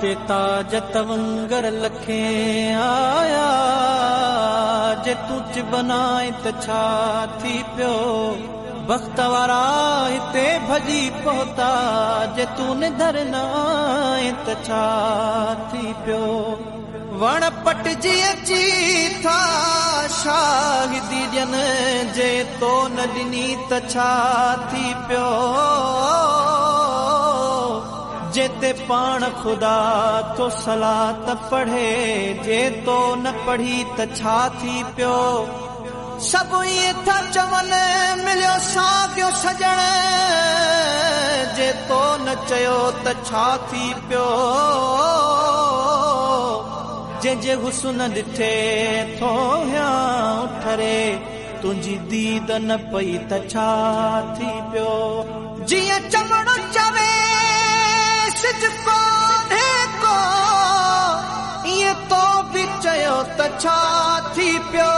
ते ताज तवंगर लखे आया जे तूं च बनाए त छा थी पियो बख्त वारा हिते भॼी पहुता जे तूं निधर न आए त छा थी पियो वण पटिजी अची था शाहिदी ॾियनि जे तो न ॾिनी त छा थी पियो जेते पाण खुदा तो सलात पढ़े जे तो न पढ़ी त छा थी पियो सभु इएं था चवनि मिलियो साॻियो सॼण जे तो न चयो त छा थी पियो जंहिंजे हुस्न ॾिठे थो हियां ठरे तुंहिंजी दीद न पई त छा थी पियो जीअं चवणो चवे सिज कोन्हे को इएं तो बि चयो त छा थी पियो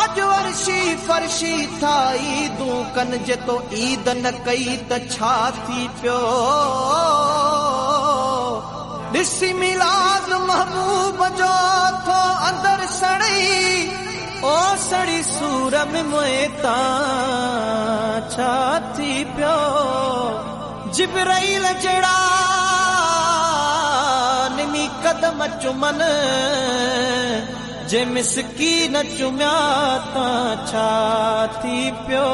अॼु वर्शी फर्शी था ईदूं कनि जे तो ईद न कई त छा थी पियो ॾिसी मिलाद महबूब जो थो अंदर सड़ी ओ सड़ी सूर में मोए तां छा थी पियो जिब्राईल जड़ा निमी कदम चुमन जे मिसकीन चुमिया तां छा थी पियो